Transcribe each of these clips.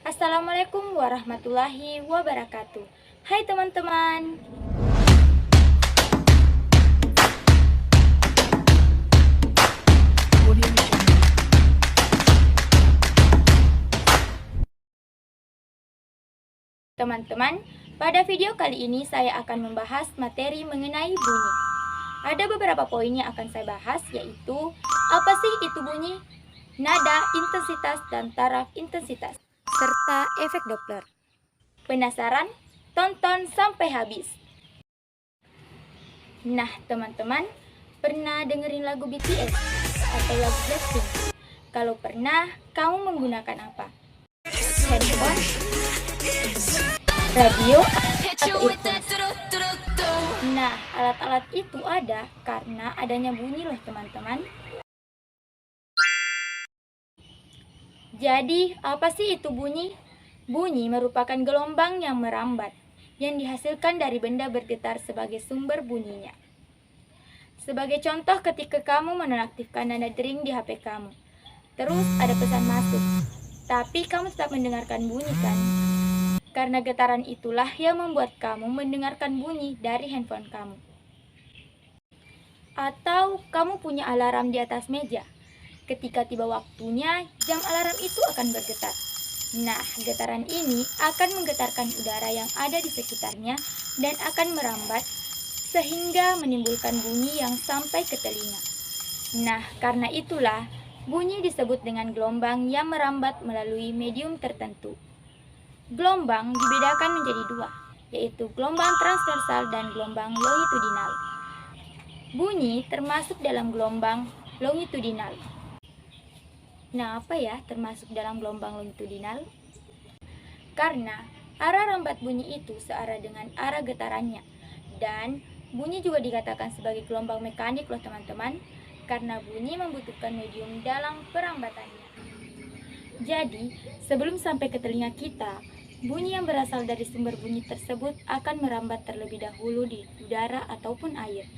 Assalamualaikum warahmatullahi wabarakatuh. Hai teman-teman. Teman-teman, pada video kali ini saya akan membahas materi mengenai bunyi. Ada beberapa poin yang akan saya bahas, yaitu apa sih itu bunyi, nada, intensitas, dan taraf intensitas, serta efek Doppler. Penasaran? Tonton sampai habis. Nah, teman-teman, pernah dengerin lagu BTS atau lagu Blackpink? Kalau pernah, kamu menggunakan apa? Handphone, radio, atau earphone? Nah, alat-alat itu ada karena adanya bunyi loh teman-teman. Jadi, apa sih itu bunyi? Bunyi merupakan gelombang yang merambat, yang dihasilkan dari benda bergetar sebagai sumber bunyinya. Sebagai contoh ketika kamu menonaktifkan nada dering di HP kamu, terus ada pesan masuk, tapi kamu tetap mendengarkan bunyi kan? Karena getaran itulah yang membuat kamu mendengarkan bunyi dari handphone kamu. Atau kamu punya alarm di atas meja. Ketika tiba waktunya, jam alarm itu akan bergetar. Nah, getaran ini akan menggetarkan udara yang ada di sekitarnya dan akan merambat sehingga menimbulkan bunyi yang sampai ke telinga. Nah, karena itulah bunyi disebut dengan gelombang yang merambat melalui medium tertentu. Gelombang dibedakan menjadi dua, yaitu gelombang transversal dan gelombang longitudinal. Bunyi termasuk dalam gelombang longitudinal. Nah, apa ya termasuk dalam gelombang longitudinal? Karena arah rambat bunyi itu searah dengan arah getarannya. Dan bunyi juga dikatakan sebagai gelombang mekanik loh teman-teman, karena bunyi membutuhkan medium dalam perambatannya. Jadi, sebelum sampai ke telinga kita, bunyi yang berasal dari sumber bunyi tersebut akan merambat terlebih dahulu di udara ataupun air.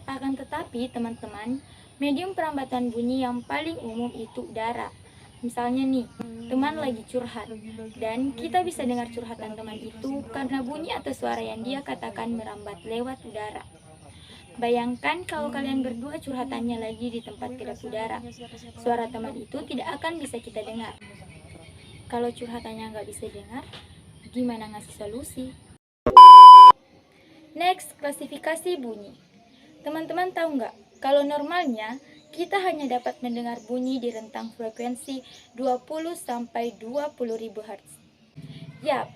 Akan tetapi, teman-teman, medium perambatan bunyi yang paling umum itu udara. Misalnya nih, teman lagi curhat, dan kita bisa dengar curhatan teman itu karena bunyi atau suara yang dia katakan merambat lewat udara. Bayangkan kalau kalian berdua curhatannya lagi di tempat kedap udara, suara teman itu tidak akan bisa kita dengar. Kalau curhatannya nggak bisa dengar, gimana ngasih solusi? Next, klasifikasi bunyi. Teman-teman tahu nggak, kalau normalnya kita hanya dapat mendengar bunyi di rentang frekuensi 20-20 ribu Hz. Yap,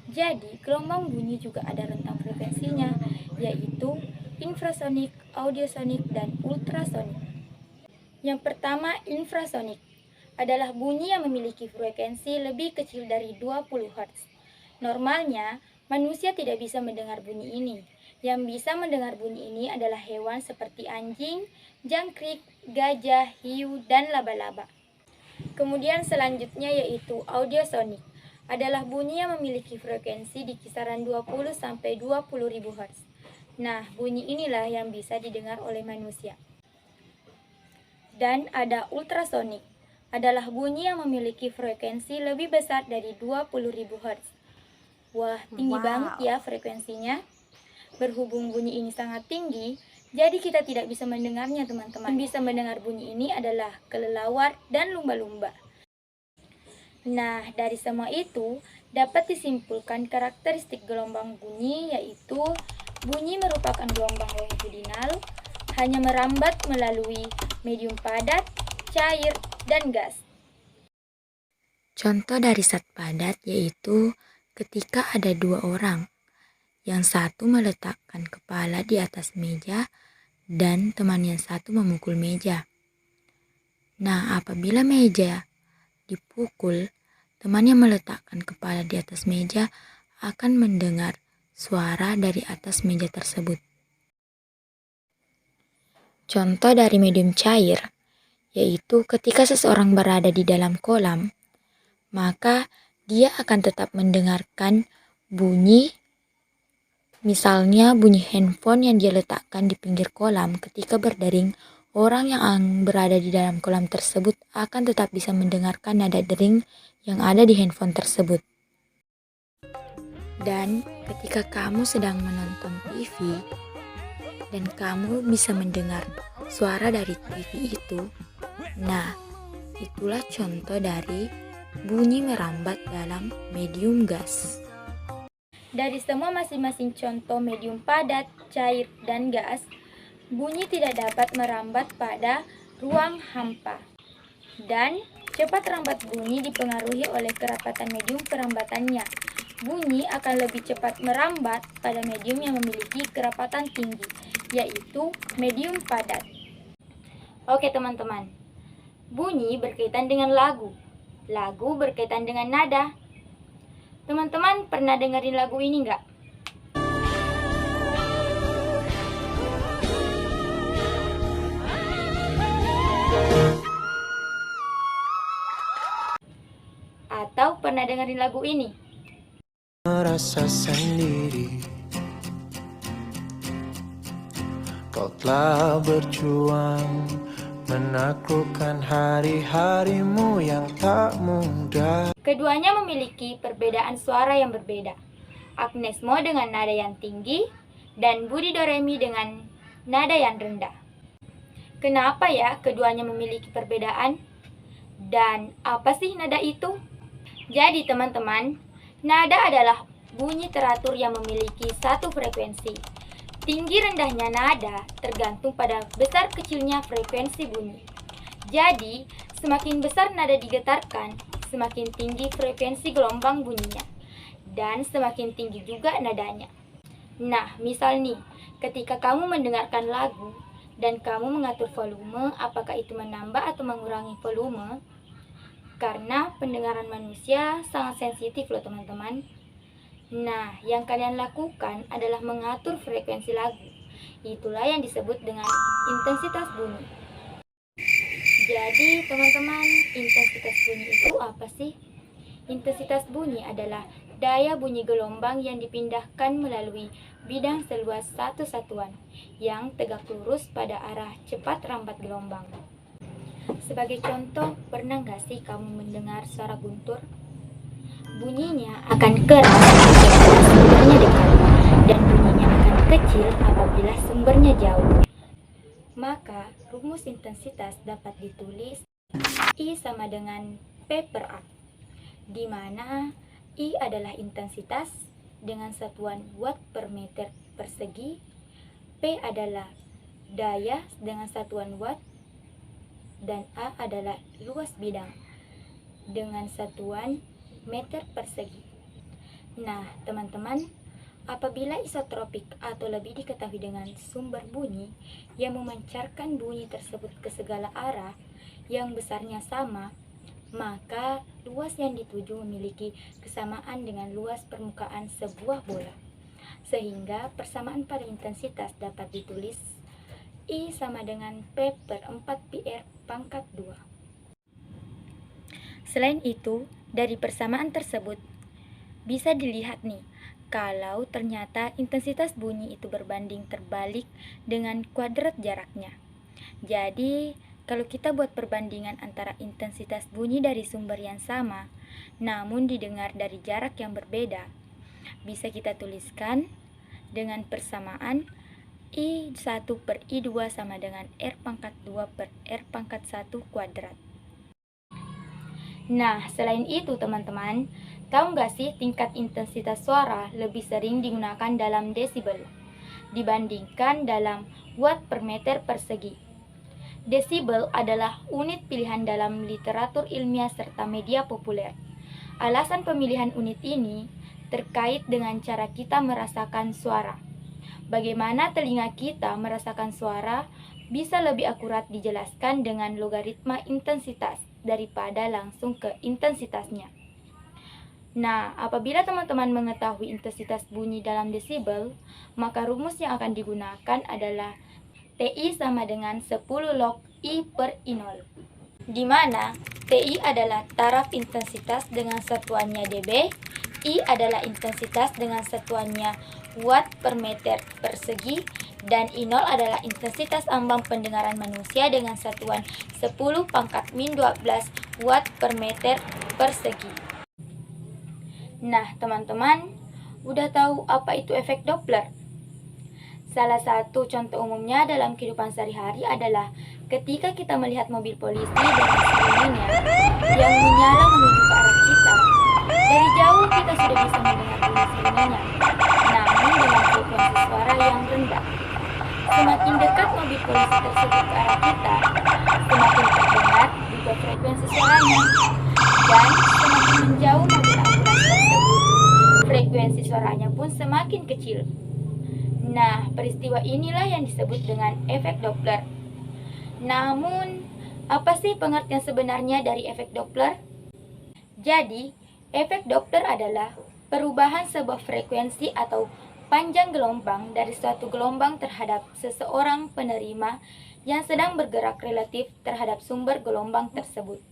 jadi gelombang bunyi juga ada rentang frekuensinya, yaitu infrasonik, audiosonik, dan ultrasonik. Yang pertama, infrasonik adalah bunyi yang memiliki frekuensi lebih kecil dari 20 Hz. Normalnya, manusia tidak bisa mendengar bunyi ini. Yang bisa mendengar bunyi ini adalah hewan seperti anjing, jangkrik, gajah, hiu, dan laba-laba. Kemudian selanjutnya yaitu audiosonik, adalah bunyi yang memiliki frekuensi di kisaran 20-20 ribu Hz. Nah, bunyi inilah yang bisa didengar oleh manusia. Dan ada ultrasonik, adalah bunyi yang memiliki frekuensi lebih besar dari 20.000 Hz. Wah, tinggi banget ya frekuensinya. Berhubung bunyi ini sangat tinggi, jadi kita tidak bisa mendengarnya teman-teman. Yang bisa mendengar bunyi ini adalah kelelawar dan lumba-lumba. Nah, dari semua itu dapat disimpulkan karakteristik gelombang bunyi, yaitu bunyi merupakan gelombang longitudinal, hanya merambat melalui medium padat, cair, dan gas. Contoh dari zat padat yaitu ketika ada dua orang, yang satu meletakkan kepala di atas meja dan teman yang satu memukul meja. Nah, apabila meja dipukul, teman yang meletakkan kepala di atas meja akan mendengar suara dari atas meja tersebut. Contoh dari medium cair yaitu ketika seseorang berada di dalam kolam, maka dia akan tetap mendengarkan bunyi, misalnya bunyi handphone yang dia letakkan di pinggir kolam ketika berdering orang yang berada di dalam kolam tersebut akan tetap bisa mendengarkan nada dering yang ada di handphone tersebut. Dan ketika kamu sedang menonton TV dan kamu bisa mendengar suara dari TV itu, nah itulah contoh dari bunyi merambat dalam medium gas. Dari semua masing-masing contoh medium padat, cair, dan gas, bunyi tidak dapat merambat pada ruang hampa. Dan cepat rambat bunyi dipengaruhi oleh kerapatan medium perambatannya. Bunyi akan lebih cepat merambat pada medium yang memiliki kerapatan tinggi, yaitu medium padat. Oke teman-teman, bunyi berkaitan dengan lagu. Lagu berkaitan dengan nada. Teman-teman pernah dengerin lagu ini nggak? Atau pernah dengerin lagu ini? Merasa sendiri, kau telah berjuang menaklukkan hari-harimu yang tak mudah. Keduanya memiliki perbedaan suara yang berbeda. Agnes Mo dengan nada yang tinggi dan Budi Doremi dengan nada yang rendah. Kenapa ya keduanya memiliki perbedaan? Dan apa sih nada itu? Jadi teman-teman, nada adalah bunyi teratur yang memiliki satu frekuensi. Tinggi rendahnya nada tergantung pada besar kecilnya frekuensi bunyi. Jadi, semakin besar nada digetarkan, semakin tinggi frekuensi gelombang bunyinya. Dan semakin tinggi juga nadanya. Nah, misal nih, ketika kamu mendengarkan lagu dan kamu mengatur volume, apakah itu menambah atau mengurangi volume? Karena pendengaran manusia sangat sensitif loh teman-teman. Nah, yang kalian lakukan adalah mengatur frekuensi lagu. Itulah yang disebut dengan intensitas bunyi. Jadi teman-teman, intensitas bunyi itu apa sih? Intensitas bunyi adalah daya bunyi gelombang yang dipindahkan melalui bidang seluas satu satuan yang tegak lurus pada arah cepat rambat gelombang. Sebagai contoh, pernah nggak sih kamu mendengar suara guntur? Bunyinya akan keras apabila sumbernya dekat dan bunyinya akan kecil apabila sumbernya jauh. Maka rumus intensitas dapat ditulis I sama dengan P per A, di mana I adalah intensitas dengan satuan watt per meter persegi, P adalah daya dengan satuan watt, dan A adalah luas bidang dengan satuan meter persegi. Nah, teman-teman, apabila isotropik atau lebih diketahui dengan sumber bunyi yang memancarkan bunyi tersebut ke segala arah yang besarnya sama, maka luas yang dituju memiliki kesamaan dengan luas permukaan sebuah bola. Sehingga persamaan pada intensitas dapat ditulis I sama dengan P per 4 PR pangkat 2. Selain itu, dari persamaan tersebut bisa dilihat nih, kalau ternyata intensitas bunyi itu berbanding terbalik dengan kuadrat jaraknya. Jadi, kalau kita buat perbandingan antara intensitas bunyi dari sumber yang sama, namun didengar dari jarak yang berbeda, bisa kita tuliskan dengan persamaan I1 per I2 sama dengan R pangkat 2 per R pangkat 1 kuadrat. Nah, selain itu teman-teman, tahu nggak sih tingkat intensitas suara lebih sering digunakan dalam desibel dibandingkan dalam watt per meter persegi. Desibel adalah unit pilihan dalam literatur ilmiah serta media populer. Alasan pemilihan unit ini terkait dengan cara kita merasakan suara. Bagaimana telinga kita merasakan suara bisa lebih akurat dijelaskan dengan logaritma intensitas daripada langsung ke intensitasnya. Nah, apabila teman-teman mengetahui intensitas bunyi dalam desibel, maka rumus yang akan digunakan adalah TI sama dengan 10 log I per I0, di mana TI adalah taraf intensitas dengan satuannya dB, I adalah intensitas dengan satuannya watt per meter persegi, Dan I0 adalah intensitas ambang pendengaran manusia dengan satuan 10⁻12 watt per meter persegi. Nah, teman-teman, udah tahu apa itu efek Doppler? Salah satu contoh umumnya dalam kehidupan sehari-hari adalah ketika kita melihat mobil polisi dengan sirenenya yang menyala menuju ke arah kita. Dari jauh kita sudah bisa mendengar bunyi sirenenya, namun dengan frekuensi suara yang rendah. Semakin dekat mobil polisi tersebut ke arah kita, semakin terdengar juga frekuensi suaranya. Dan semakin menjauh mobil ambulans tersebut, frekuensi suaranya pun semakin kecil. Nah, peristiwa inilah yang disebut dengan efek Doppler. Namun, apa sih pengertian sebenarnya dari efek Doppler? Jadi, efek Doppler adalah perubahan sebuah frekuensi atau panjang gelombang dari suatu gelombang terhadap seseorang penerima yang sedang bergerak relatif terhadap sumber gelombang tersebut.